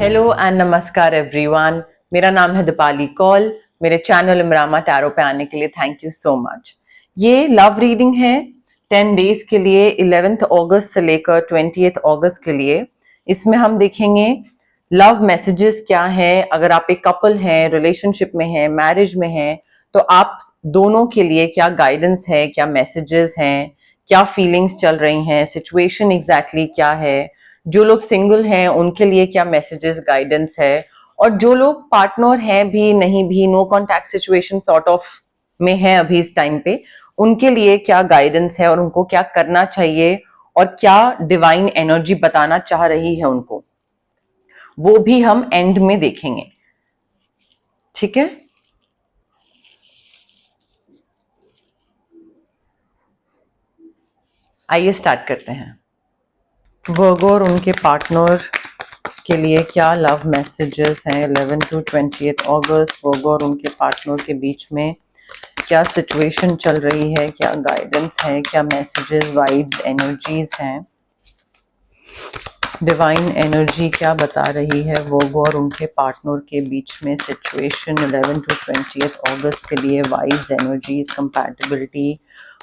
Hello and नमस्कार everyone. मेरा नाम है दीपाली कौल। मेरे चैनल इमरामा टैरो पे आने के लिए थैंक यू सो मच। ये लव रीडिंग है 10 डेज के लिए, 11 अगस्त से लेकर 20 अगस्त के लिए। इसमें हम देखेंगे लव मैसेजेस क्या है। अगर आप एक कपल हैं, रिलेशनशिप में हैं, मैरिज में हैं, तो आप दोनों के लिए क्या गाइडेंस है, क्या मैसेजेस हैं, क्या फीलिंग्स चल रही हैं, सिचुएशन एग्जैक्टली क्या है। जो लोग सिंगल हैं उनके लिए क्या मैसेजेस, गाइडेंस है, और जो लोग पार्टनर हैं भी नहीं भी, no contact situation sort of में है अभी इस टाइम पे, उनके लिए क्या गाइडेंस है और उनको क्या करना चाहिए और क्या डिवाइन एनर्जी बताना चाह रही है उनको, वो भी हम एंड में देखेंगे। ठीक है, आइए स्टार्ट करते हैं। वर्गो और उनके पार्टनर के लिए क्या लव मैसेजेस हैं 11 to 20 अगस्त। वर्गो और उनके पार्टनर के बीच में क्या सिचुएशन चल रही है, क्या गाइडेंस है, क्या मैसेजेस, वाइब्स, एनर्जीज हैं, डिवाइन एनर्जी क्या बता रही है वर्गो और उनके पार्टनर के बीच में सिचुएशन 11 to 20 अगस्त के लिए, वाइब्स, एनर्जीज, कंपैटिबिलिटी,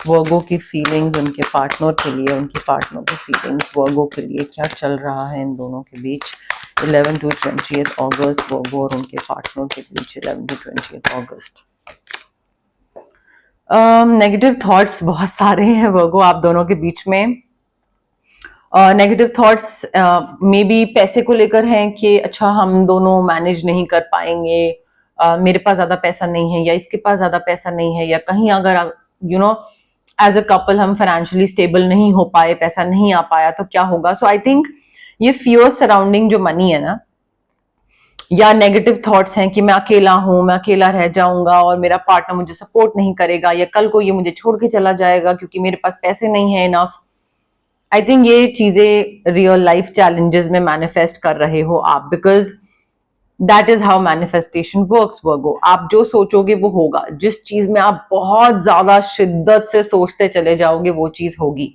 वर्गो की फीलिंग्स उनके पार्टनर के लिए, उनके पार्टनर की फीलिंग्स वर्गो के लिए क्या चल रहा है इन दोनों के बीच 11 to 20 अगस्त, वर्गो और उनके पार्टनर के बीच 11 to 20 अगस्त। नेगेटिव थॉट्स बहुत सारे हैं वर्गो आप दोनों के बीच में। नेगेटिव थॉट्स मे बी पैसे को लेकर हैं कि अच्छा हम दोनों मैनेज नहीं कर पाएंगे, मेरे पास ज्यादा पैसा नहीं है या इसके पास ज्यादा पैसा नहीं है, या कहीं अगर you know as a couple हम फाइनेंशियली स्टेबल नहीं हो पाए, पैसा नहीं आ पाया तो क्या होगा। सो आई थिंक ये फियर सराउंडिंग जो मनी है ना, या नेगेटिव थॉट्स हैं कि मैं अकेला हूं, मैं अकेला रह जाऊंगा और मेरा पार्टनर मुझे सपोर्ट नहीं करेगा, या कल को ये मुझे छोड़ के चला जाएगा क्योंकि मेरे पास पैसे नहीं है इनफ। आई थिंक ये चीजें रियल लाइफ चैलेंजेस में मैनिफेस्ट कर रहे हो आप, because that is how manifestation works Virgo. आप जो सोचोगे वो होगा। जिस चीज में आप बहुत ज्यादा शिद्दत से सोचते चले जाओगे वो चीज होगी।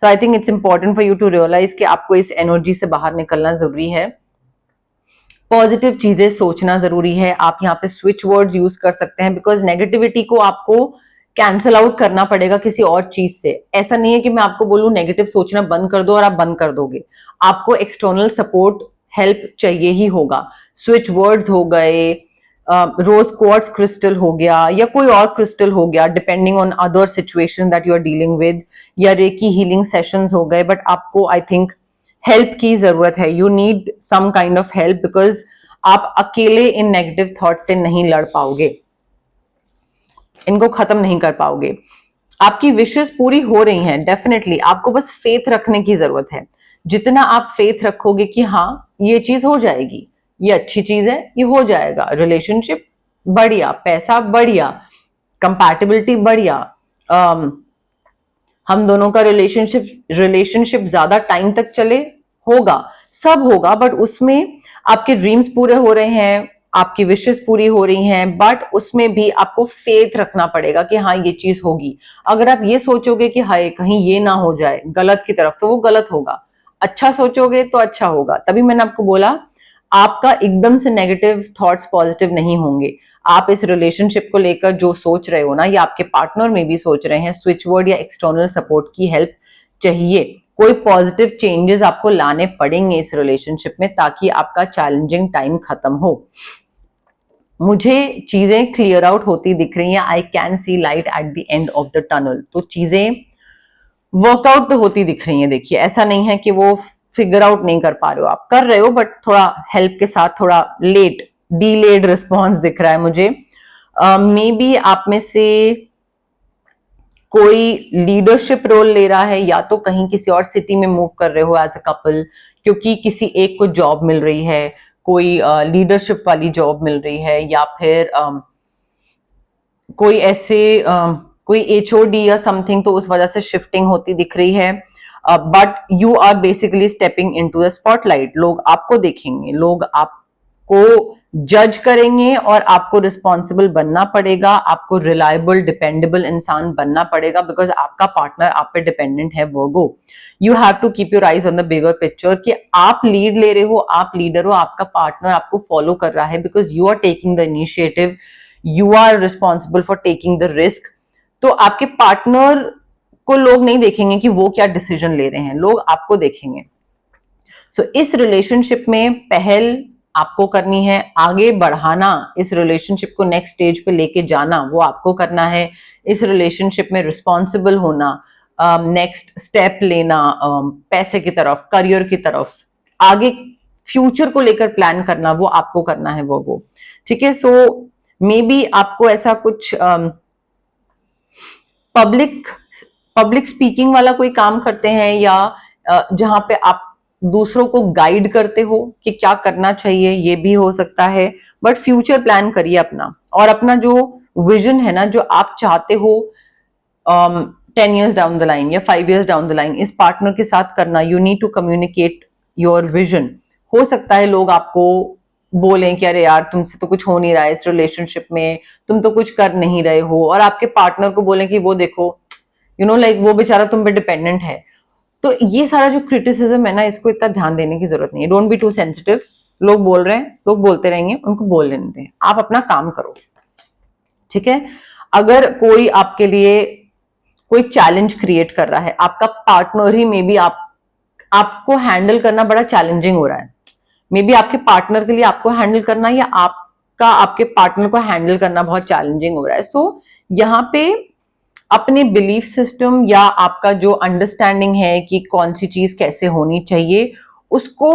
So I think it's important for you to realise कि आपको इस एनर्जी से बाहर निकलना जरूरी है। पॉजिटिव चीजें सोचना जरूरी है। आप यहाँ पे स्विच वर्ड्स यूज कर सकते हैं, बिकॉज नेगेटिविटी को आपको कैंसल आउट करना पड़ेगा किसी और चीज से। ऐसा नहीं है कि मैं आपको बोलूं नेगेटिव सोचना बंद कर दो और आप बंद कर दोगे। आपको एक्सटर्नल सपोर्ट, हेल्प चाहिए ही होगा। स्विच वर्ड्स हो गए, रोज क्वार्ट्ज क्रिस्टल हो गया, या कोई और क्रिस्टल हो गया, depending on other situation that you are dealing with, या रेकी हीलिंग सेशंस हो गए। बट आपको आई थिंक हेल्प की जरूरत है। You need some kind of help, because आप अकेले इन नेगेटिव थॉट से नहीं लड़ पाओगे, इनको खत्म नहीं कर पाओगे। आपकी विशेस पूरी हो रही हैं डेफिनेटली, आपको बस फेथ रखने की जरूरत है। जितना आप फेथ रखोगे कि हाँ ये चीज हो जाएगी, ये अच्छी चीज है, ये हो जाएगा, रिलेशनशिप बढ़िया, पैसा बढ़िया, कंपैटिबिलिटी बढ़िया, हम दोनों का रिलेशनशिप ज्यादा टाइम तक चले, होगा, सब होगा। बट उसमें आपके ड्रीम्स पूरे हो रहे हैं, आपकी विशेस पूरी हो रही हैं, बट उसमें भी आपको फेथ रखना पड़ेगा कि हाँ ये चीज होगी। अगर आप ये सोचोगे कि हाय कहीं ये ना हो जाए गलत की तरफ, तो वो गलत होगा। अच्छा सोचोगे तो अच्छा होगा। तभी मैंने आपको बोला आपका एकदम से नेगेटिव थॉट्स पॉजिटिव नहीं होंगे। आप इस रिलेशनशिप को लेकर जो सोच रहे हो ना, या आपके पार्टनर में भी सोच रहे हैं, स्विच वर्ड या एक्सटर्नल सपोर्ट की हेल्प चाहिए। कोई पॉजिटिव चेंजेस आपको लाने पड़ेंगे इस रिलेशनशिप में, ताकि आपका चैलेंजिंग टाइम खत्म हो। मुझे चीजें क्लियर आउट होती दिख रही हैं। I can see light at the end of the tunnel. तो चीजें वर्कआउट तो होती दिख रही हैं। देखिए, ऐसा नहीं है कि वो फिगर आउट नहीं कर पा रहे हो, आप कर रहे हो, बट थोड़ा हेल्प के साथ थोड़ा लेट, डीलेड रिस्पॉन्स दिख रहा है मुझे। मे बी आप में से कोई लीडरशिप रोल ले रहा है, या तो कहीं किसी और सिटी में मूव कर रहे हो एज अ कपल, क्योंकि किसी एक को जॉब मिल रही है, कोई लीडरशिप वाली जॉब मिल रही है, या फिर कोई ऐसे कोई एचओडी या समथिंग, तो उस वजह से शिफ्टिंग होती दिख रही है। But you are basically stepping into the spotlight. लोग आपको देखेंगे, लोग आपको जज करेंगे और आपको रिस्पॉन्सिबल बनना पड़ेगा, आपको रिलायबल डिपेंडेबल इंसान बनना पड़ेगा, बिकॉज आपका पार्टनर आप पे डिपेंडेंट है Virgo. You have to keep your eyes on the bigger picture कि आप लीड ले रहे हो, आप लीडर हो, आपका पार्टनर आपको फॉलो कर रहा है, because you are taking the initiative, you are responsible for taking the risk. तो आपके पार्टनर को लोग नहीं देखेंगे कि वो क्या डिसीजन ले रहे हैं, लोग आपको देखेंगे। सो इस रिलेशनशिप में पहल आपको करनी है, आगे बढ़ाना, इस रिलेशनशिप को नेक्स्ट स्टेज पे लेके जाना वो आपको करना है। इस रिलेशनशिप में रिस्पॉन्सिबल होना, नेक्स्ट स्टेप लेना, पैसे की तरफ, करियर की तरफ, आगे फ्यूचर को लेकर प्लान करना, वो आपको करना है वो। ठीक है, सो मे बी आपको ऐसा कुछ पब्लिक स्पीकिंग वाला कोई काम करते हैं, या जहां पे आप दूसरों को गाइड करते हो कि क्या करना चाहिए, ये भी हो सकता है। बट फ्यूचर प्लान करिए अपना, और अपना जो विजन है ना, जो आप चाहते हो 10 years डाउन द लाइन या 5 years डाउन द लाइन, इस पार्टनर के साथ करना, you need to communicate your vision. हो सकता है लोग आपको बोलें कि अरे यार तुमसे तो कुछ हो नहीं रहा है इस रिलेशनशिप में, तुम तो कुछ कर नहीं रहे हो, और आपके पार्टनर को बोलें कि वो देखो लाइक वो बेचारा तुम पे डिपेंडेंट है। तो ये सारा जो क्रिटिसिज्म है ना, इसको इतना ध्यान देने की जरूरत नहीं है। Don't be too sensitive. लोग बोल रहे हैं, लोग बोलते रहेंगे, उनको बोल लेने दें, आप अपना काम करो। ठीक है, अगर कोई आपके लिए कोई चैलेंज क्रिएट कर रहा है, आपका पार्टनर ही मे बी आपको हैंडल करना बड़ा चैलेंजिंग हो रहा है, मे बी आपके पार्टनर के लिए आपको हैंडल करना, या आपका आपके पार्टनर को हैंडल करना बहुत चैलेंजिंग हो रहा है। सो यहाँ पे अपने बिलीफ सिस्टम या आपका जो अंडरस्टैंडिंग है कि कौन सी चीज कैसे होनी चाहिए, उसको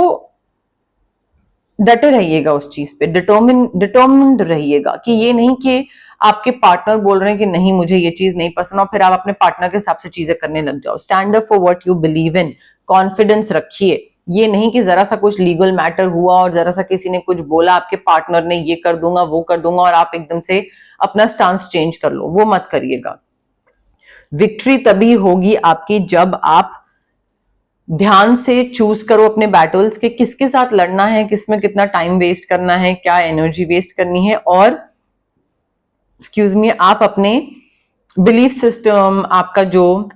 डटे रहिएगा, उस चीज पे डिटर्मिन्ड रहिएगा, कि ये नहीं कि आपके पार्टनर बोल रहे हैं कि नहीं मुझे ये चीज नहीं पसंद, और फिर आप अपने पार्टनर के हिसाब से चीजें करने लग जाओ। Stand up for what you believe in, confidence रखिए। ये नहीं कि जरा सा कुछ लीगल मैटर हुआ और जरा सा किसी ने कुछ बोला, आपके पार्टनर ने ये कर दूंगा वो कर दूंगा, और आप एकदम से अपना स्टांस चेंज कर लो, वो मत करिएगा। विक्ट्री तभी होगी आपकी जब आप ध्यान से चूज करो अपने बैटल्स के, किसके साथ लड़ना है, किसमें कितना टाइम वेस्ट करना है, क्या एनर्जी वेस्ट करनी है, और एक्सक्यूज मी, आप अपने बिलीफ सिस्टम, आपका जो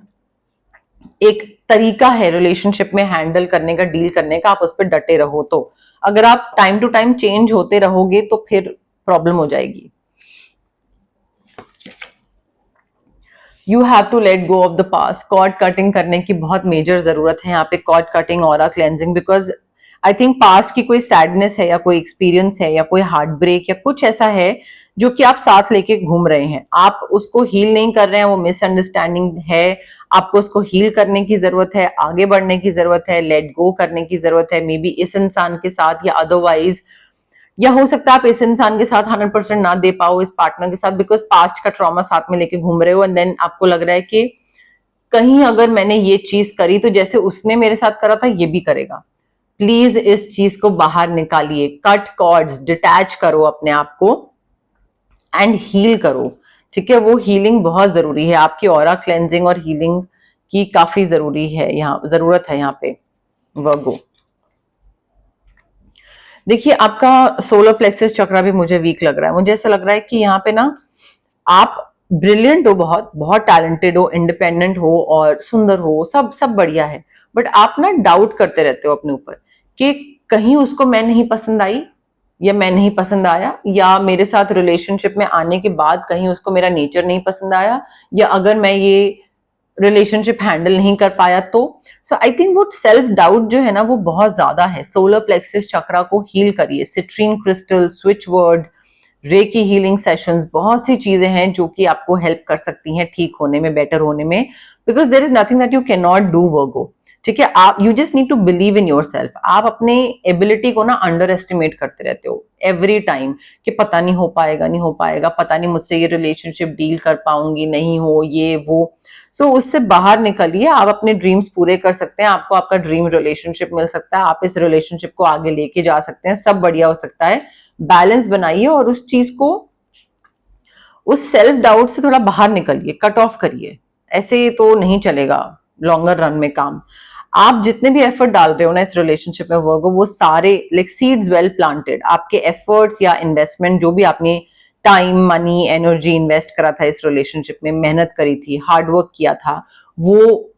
एक तरीका है रिलेशनशिप में हैंडल करने का, डील करने का, आप उस पर डटे रहो। तो अगर आप टाइम टू टाइम चेंज होते रहोगे तो फिर प्रॉब्लम हो जाएगी। You have to let go of the past. Cord cutting करने की बहुत मेजर जरूरत है यहाँ पे, cord cutting, aura cleansing, because I think past की कोई सैडनेस है या कोई एक्सपीरियंस है या कोई हार्ट ब्रेक या कुछ ऐसा है जो कि आप साथ लेके घूम रहे हैं, आप उसको हील नहीं कर रहे हैं, वो मिसअंडरस्टैंडिंग है, आपको उसको हील करने की जरूरत है, आगे बढ़ने की जरूरत है, लेट गो करने की जरूरत है, मे बी इस इंसान के साथ या अदरवाइज, या हो सकता है आप इस इंसान के साथ 100% ना दे पाओ, इस पार्टनर के साथ, बिकॉज पास्ट का ट्रॉमा साथ में लेके घूम रहे हो, एंड देन आपको लग रहा है कि कहीं अगर मैंने ये चीज करी तो जैसे उसने मेरे साथ करा था ये भी करेगा। प्लीज इस चीज को बाहर निकालिए, कट कॉर्ड्स, डिटैच करो अपने आप को एंड हील करो। ठीक है, वो हीलिंग बहुत जरूरी है, आपकी ऑरा क्लेंजिंग और हीलिंग की काफी जरूरी है, यहाँ जरूरत है यहाँ पे वर्गो। देखिए, आपका सोलर प्लेक्सस चक्रा भी मुझे वीक लग रहा है। मुझे ऐसा लग रहा है कि यहाँ पे ना आप ब्रिलियंट हो, बहुत बहुत टैलेंटेड हो, इंडिपेंडेंट हो और सुंदर हो, सब बढ़िया है, बट आप ना डाउट करते रहते हो अपने ऊपर कि कहीं उसको मैं नहीं पसंद आई, या मैं नहीं पसंद आया, या मेरे साथ रिलेशनशिप में आने के बाद कहीं उसको मेरा नेचर नहीं पसंद आया, या अगर मैं ये रिलेशनशिप हैंडल नहीं कर पाया तो। सो आई थिंक वो सेल्फ डाउट जो है ना वो बहुत ज्यादा है। सोलर प्लेक्सिस चक्रा को हील करिए, citrine crystal, switch word, recce healing sessions, बहुत सी चीजें हैं जो कि आपको हेल्प कर सकती हैं ठीक होने में, बेटर होने में, because there is nothing that you can not do Virgo. ठीक है, आप you just need to believe in yourself. आप अपने एबिलिटी को ना अंडर एस्टिमेट करते रहते हो एवरी टाइम कि पता नहीं हो पाएगा, नहीं हो पाएगा, पता नहीं मुझसे ये रिलेशनशिप डील कर पाऊंगी, नहीं हो ये वो। सो उससे बाहर निकलिए, आप अपने ड्रीम्स पूरे कर सकते हैं, आपको आपका ड्रीम रिलेशनशिप मिल सकता है, आप इस रिलेशनशिप को आगे लेके जा सकते हैं, सब बढ़िया हो सकता है। बैलेंस बनाइए और उस चीज को, उस सेल्फ डाउट से थोड़ा बाहर निकलिए, कट ऑफ करिए। ऐसे तो नहीं चलेगा लॉन्गर रन में काम। आप जितने भी एफर्ट डाल रहे हो ना इस रिलेशनशिप में वर्गो, वो सारे लाइक सीड्स वेल प्लांटेड, आपके एफर्ट्स या इन्वेस्टमेंट जो भी आपने टाइम मनी एनर्जी इन्वेस्ट करा था इस रिलेशनशिप में, मेहनत करी थी, हार्डवर्क किया था, वो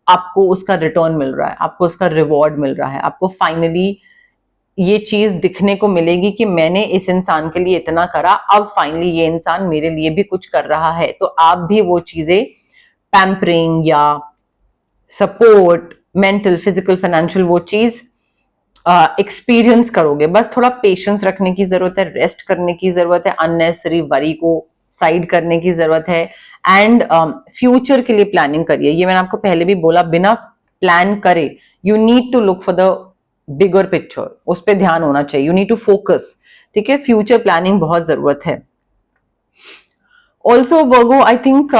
आपको उसका रिटर्न मिल रहा है, आपको उसका रिवॉर्ड मिल रहा है। आपको फाइनली ये चीज दिखने को मिलेगी कि मैंने इस इंसान के लिए इतना करा, अब फाइनली ये इंसान मेरे लिए भी कुछ कर रहा है, तो आप भी वो चीजें पैम्परिंग या सपोर्ट, मेंटल फिजिकल फाइनेंशियल, वो चीज एक्सपीरियंस करोगे। बस थोड़ा पेशेंस रखने की जरूरत है, रेस्ट करने की जरूरत है, अननेसेसरी वरी को साइड करने की जरूरत है, एंड फ्यूचर के लिए प्लानिंग करिए। ये मैंने आपको पहले भी बोला, बिना प्लान करे you need to look for the bigger picture, उस पर ध्यान होना चाहिए, यू नीड टू फोकस। ठीक है, फ्यूचर प्लानिंग बहुत जरूरत है। ऑल्सो वर्गो आई थिंक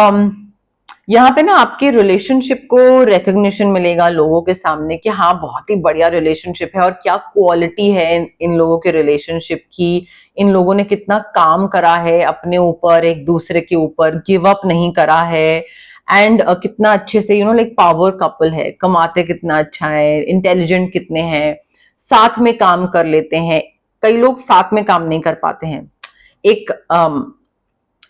यहाँ पे ना आपके रिलेशनशिप को रिकग्निशन मिलेगा लोगों के सामने कि हाँ बहुत ही बढ़िया रिलेशनशिप है, और क्या क्वालिटी है इन लोगों के रिलेशनशिप की, इन लोगों ने कितना काम करा है अपने ऊपर, एक दूसरे के ऊपर गिव अप नहीं करा है, एंड कितना अच्छे से लाइक पावर कपल है, कमाते कितना अच्छा है, इंटेलिजेंट कितने हैं, साथ में काम कर लेते हैं। कई लोग साथ में काम नहीं कर पाते हैं, एक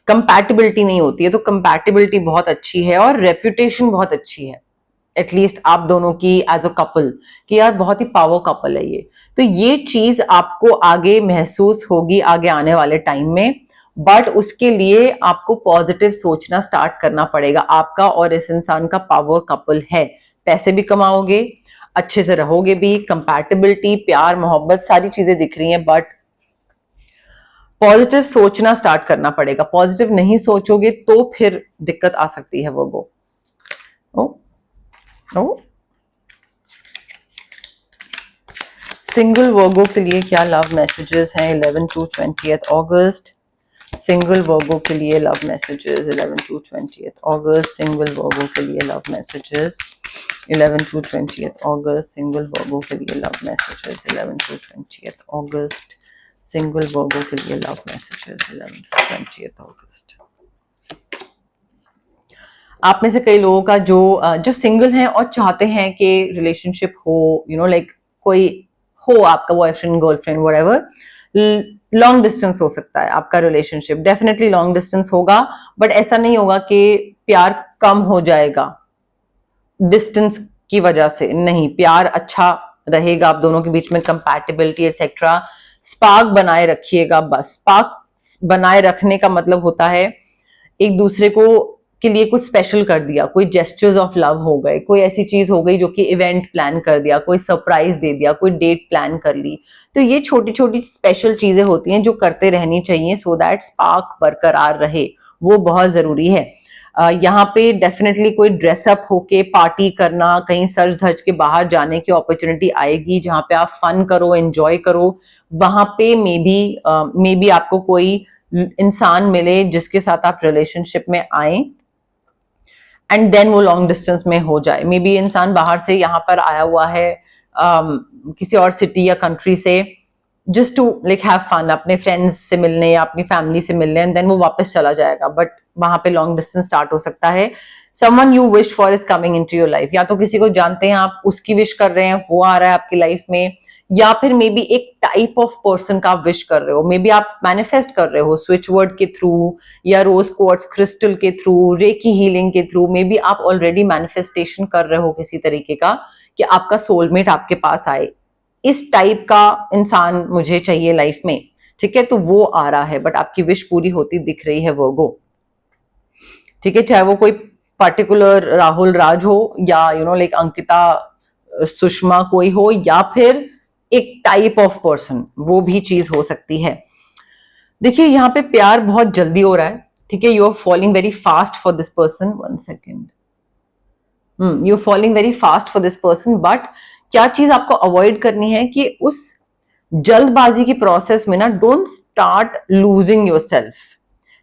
कंपैटिबिलिटी नहीं होती है, तो कंपैटिबिलिटी बहुत अच्छी है और रेप्यूटेशन बहुत अच्छी है एटलीस्ट आप दोनों की एज अ कपल, कि यार बहुत ही पावर कपल है ये। तो ये चीज आपको आगे महसूस होगी आगे आने वाले टाइम में, बट उसके लिए आपको पॉजिटिव सोचना स्टार्ट करना पड़ेगा। आपका और इस इंसान का पावर कपल है, पैसे भी कमाओगे, अच्छे से रहोगे भी, कंपैटिबिलिटी, प्यार, मोहब्बत, सारी चीजें दिख रही हैं, बट पॉजिटिव सोचना स्टार्ट करना पड़ेगा। पॉजिटिव नहीं सोचोगे तो फिर दिक्कत आ सकती है। वो सिंगल वर्गो के लिए क्या लव मैसेजेस हैं 11 to 20th अगस्त? सिंगल वर्गो के लिए लव मैसेजेस 11 to 20th अगस्त। सिंगल वर्गो के लिए लव मैसेजेस 11 to 20th अगस्त। सिंगल वर्गो के लिए लव मैसेजेस 11 to 20th अगस्त। सिंगल वर्गो के लिए लव मैसेजेस 11 to 20th अगस्त। आप में से कई लोगों का जो सिंगल हैं और चाहते हैं कि रिलेशनशिप हो, लाइक कोई हो आपका boyfriend girlfriend whatever, long distance हो सकता है आपका रिलेशनशिप, डेफिनेटली लॉन्ग डिस्टेंस होगा, बट ऐसा नहीं होगा कि प्यार कम हो जाएगा डिस्टेंस की वजह से, नहीं, प्यार अच्छा रहेगा, आप दोनों के बीच में कंपैटिबिलिटी एक्सेट्रा, स्पार्क बनाए रखिएगा। बस स्पार्क बनाए रखने का मतलब होता है एक दूसरे को के लिए कुछ स्पेशल कर दिया, कोई जेस्चर्स ऑफ लव हो गए, कोई ऐसी चीज हो गई जो कि इवेंट प्लान कर दिया, कोई सरप्राइज दे दिया, कोई डेट प्लान कर ली। तो ये छोटी छोटी स्पेशल चीजें होती हैं जो करते रहनी चाहिए सो दैट स्पार्क बरकरार रहे, वो बहुत जरूरी है। यहाँ पे डेफिनेटली कोई ड्रेसअप होके पार्टी करना, कहीं सज धज के बाहर जाने की अपॉर्चुनिटी आएगी जहाँ पे आप फन करो, एंजॉय करो, वहां पे मे बी आपको कोई इंसान मिले जिसके साथ आप रिलेशनशिप में आए एंड देन वो लॉन्ग डिस्टेंस में हो जाए। मे बी इंसान बाहर से यहाँ पर आया हुआ है किसी और सिटी या कंट्री से, just to like have fun, अपने फ्रेंड्स से मिलने या अपनी फैमिली से मिलने, एंड देन वो वापस चला जाएगा, बट वहां पे लॉन्ग डिस्टेंस स्टार्ट हो सकता है। Someone you wish for is coming into your life, या तो किसी को जानते हैं आप, उसकी विश कर रहे हैं, वो आ रहा है आपकी लाइफ में, या फिर मे बी एक टाइप ऑफ पर्सन का आप विश कर रहे हो, मे बी आप मैनिफेस्ट कर रहे हो स्विच वर्ड के थ्रू या रोज क्वार्ट्ज क्रिस्टल के थ्रू, रेकी हीलिंग के थ्रू, मे बी आप ऑलरेडी मैनिफेस्टेशन कर रहे हो किसी तरीके का कि आपका सोलमेट आपके पास आए, इस टाइप का इंसान मुझे चाहिए लाइफ में। ठीक है, तो वो आ रहा है, बट आपकी विश पूरी होती दिख रही है वर्गो। ठीक है, चाहे वो कोई पर्टिकुलर राहुल राज हो या लाइक अंकिता सुषमा कोई हो, या फिर एक टाइप ऑफ पर्सन, वो भी चीज हो सकती है। देखिए यहाँ पे प्यार बहुत जल्दी हो रहा है। ठीक है, you are falling very fast for this person. 1 second, you are falling very fast for this person, but क्या चीज आपको अवॉइड करनी है कि उस जल्दबाजी की प्रोसेस में ना don't start losing your self.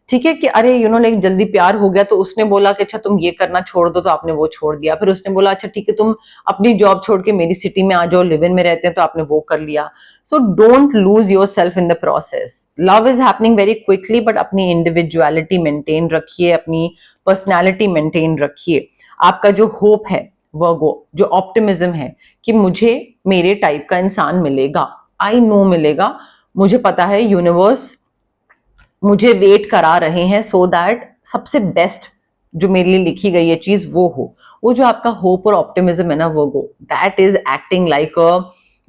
ठीक है, कि अरे लाइक जल्दी प्यार हो गया तो उसने बोला कि अच्छा तुम ये करना छोड़ दो, तो आपने वो छोड़ दिया, फिर उसने बोला अच्छा ठीक है तुम अपनी जॉब छोड़ के मेरी सिटी में आ जाओ, लिव इन में रहते हैं, तो आपने वो कर लिया। So don't lose your self in the process. Love is happening very quickly, but अपनी इंडिविजुअलिटी मेंटेन रखिए, अपनी पर्सनैलिटी मेंटेन रखिए। आपका जो होप है वर्गो, जो ऑप्टिमिज्म है कि मुझे मेरे टाइप का इंसान मिलेगा, आई नो मिलेगा, मुझे पता है यूनिवर्स मुझे वेट करा रहे हैं सो दैट सबसे बेस्ट जो मेरे लिए लिखी गई है चीज वो हो। वो जो आपका होप और ऑप्टिमिज्म है ना Virgo, that is acting like a,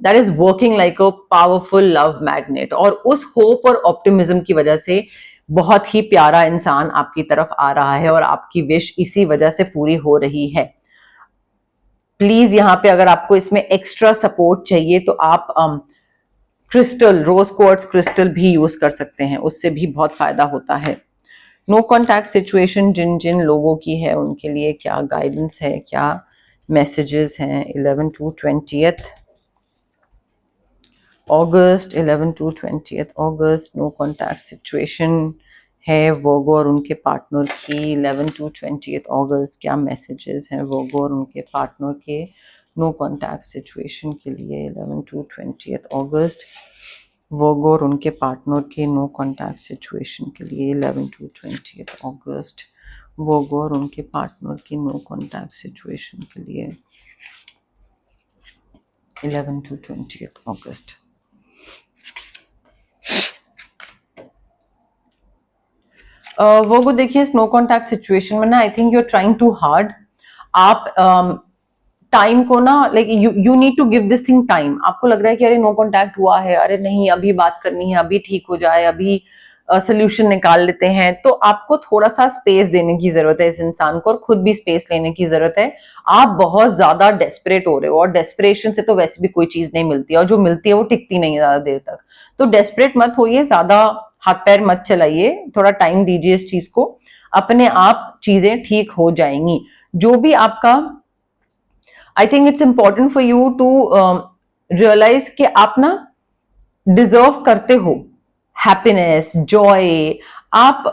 that is working like a powerful love magnet, और उस होप और ऑप्टिमिज्म की वजह से बहुत ही प्यारा इंसान आपकी तरफ आ रहा है और आपकी विश इसी वजह से पूरी हो रही है। प्लीज यहाँ पे अगर आपको इसमें एक्स्ट्रा सपोर्ट चाहिए तो आप क्रिस्टल, रोज क्वार्ट्ज क्रिस्टल भी यूज कर सकते हैं, उससे भी बहुत फायदा होता है। नो कॉन्टैक्ट सिचुएशन जिन जिन लोगों की है उनके लिए क्या गाइडेंस है, क्या मैसेजेस हैं 11 to 20th अगस्त, 11 to 20th अगस्त नो कॉन्टैक्ट सिचुएशन है वर्गो और उनके पार्टनर की। 11 to 20th अगस्त क्या मैसेजेस हैं वर्गो और उनके पार्टनर के नो कॉन्टैक्ट सिचुएशन के लिए। 11 to 20th अगस्त वर्गो और उनके पार्टनर के नो कॉन्टैक्ट सिचुएशन के लिए। 11 to 20th अगस्त वर्गो और उनके पार्टनर की नो कॉन्टैक्ट सिचुएशन के लिए। 11 to 20th अगस्त। वर्गो देखिए इस नो कॉन्टैक्ट सिचुएशन में ना I think you are trying too hard. आप टाइम को ना like you need to give this thing time. आपको लग रहा है कि अरे नो कॉन्टैक्ट हुआ है, अरे नहीं अभी बात करनी है, अभी ठीक हो जाए, अभी सोल्यूशन निकाल लेते हैं। तो आपको थोड़ा सा स्पेस देने की जरूरत है इस इंसान को और खुद भी स्पेस लेने की जरूरत है। आप बहुत ज्यादा डेस्परेट हो रहे हो और डेस्परेशन से तो वैसे भी कोई चीज नहीं मिलती और जो मिलती है वो टिकती नहीं ज्यादा देर तक। तो डेस्परेट मत होइए, ज्यादा हाथ पैर मत चलाइए, थोड़ा टाइम दीजिए इस चीज को, अपने आप चीजें ठीक हो जाएंगी। जो भी आपका I think it's important for you to realise कि आप ना डिजर्व करते हो हैप्पीनेस, जॉय। आप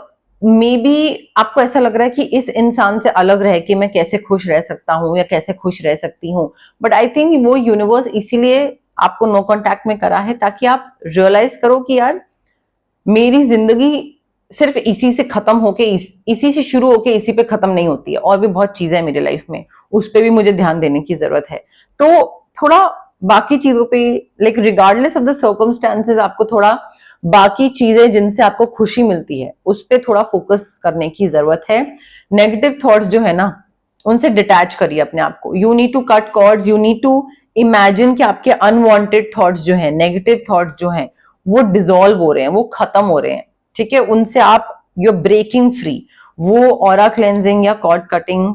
मे बी आपको ऐसा लग रहा है कि इस इंसान से अलग रह के मैं कैसे खुश रह सकता हूं या कैसे खुश रह सकती हूं, बट आई थिंक वो यूनिवर्स इसीलिए आपको नो कॉन्टैक्ट में करा है ताकि आप रियलाइज करो कि यार मेरी जिंदगी सिर्फ इसी से खत्म होके इसी से शुरू होके इसी पे खत्म नहीं होती है, और भी बहुत चीजें हैं मेरी लाइफ में, उस पर भी मुझे ध्यान देने की जरूरत है। तो थोड़ा बाकी चीजों पे like regardless of the circumstances आपको थोड़ा बाकी चीजें जिनसे आपको खुशी मिलती है उस पर थोड़ा फोकस करने की जरूरत है। नेगेटिव थॉट्स जो है ना उनसे डिटैच करिए अपने आप को। You need to cut cords, you need to imagine कि आपके अनवांटेड थॉट्स जो है, नेगेटिव थॉट्स जो हैं वो डिसॉल्व हो रहे हैं, वो खत्म हो रहे हैं। ठीक है, उनसे आप यू आर ब्रेकिंग फ्री। वो ऑरा क्लेंजिंग या कॉर्ड कटिंग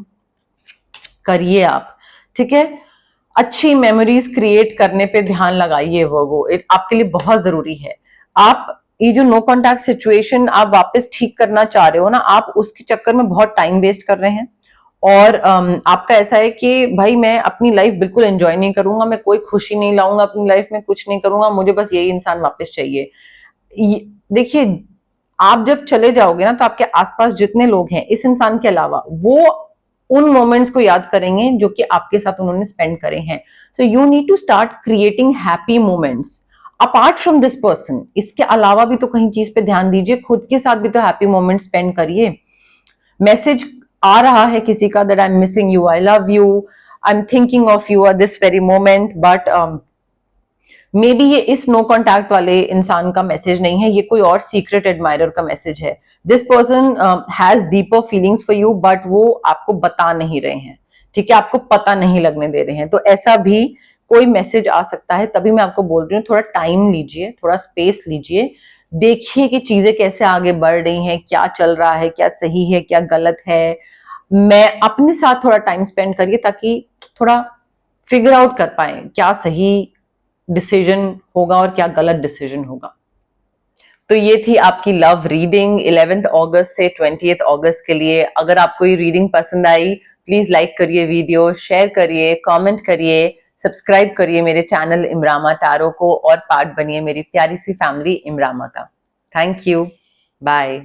करिए आप। ठीक है, अच्छी मेमोरीज क्रिएट करने पे ध्यान लगाइए, वो आपके लिए बहुत जरूरी है। आप ये जो नो कॉन्टैक्ट सिचुएशन आप वापस ठीक करना चाह रहे हो ना, आप उसके चक्कर में बहुत टाइम वेस्ट कर रहे हैं और आपका ऐसा है कि भाई मैं अपनी लाइफ बिल्कुल एंजॉय नहीं करूंगा, मैं कोई खुशी नहीं लाऊंगा अपनी लाइफ में, कुछ नहीं करूंगा, मुझे बस यही इंसान वापस चाहिए। देखिए आप जब चले जाओगे ना तो आपके आसपास जितने लोग हैं इस इंसान के अलावा वो उन मोमेंट्स को याद करेंगे जो कि आपके साथ उन्होंने स्पेंड करे हैं। So you need to start creating happy moments apart from this person. इसके अलावा भी तो कहीं चीज पे ध्यान दीजिए, खुद के साथ भी तो हैप्पी मोमेंट स्पेंड करिए। मैसेज आ रहा है किसी का that I am missing you, I love you, I am thinking of you at this very moment, but may be ये इस नो कॉन्टैक्ट वाले इंसान का मैसेज नहीं है, ये कोई और सीक्रेट एडमायरर का मैसेज है। This person has deeper feelings for you but वो आपको बता नहीं रहे हैं। ठीक है, आपको पता नहीं लगने दे रहे हैं। तो ऐसा भी कोई मैसेज आ सकता है, तभी मैं आपको बोल रही हूँ थोड़ा टाइम लीजिए, थोड़ा स्पेस लीजिए, देखिए कि चीजें कैसे आगे बढ़ रही हैं, क्या चल रहा है, क्या सही है, क्या गलत है। मैं अपने साथ थोड़ा टाइम स्पेंड करिए ताकि थोड़ा फिगर आउट कर पाए क्या सही डिसीजन होगा और क्या गलत डिसीजन होगा। तो ये थी आपकी लव रीडिंग 11 अगस्त से 20 अगस्त के लिए। अगर आपको ये रीडिंग पसंद आई प्लीज लाइक करिए वीडियो, शेयर करिए, कमेंट करिए, सब्सक्राइब करिए मेरे चैनल इमरामा टैरो को और पार्ट बनिए मेरी प्यारी सी फैमिली इमरामा का। Thank you, bye.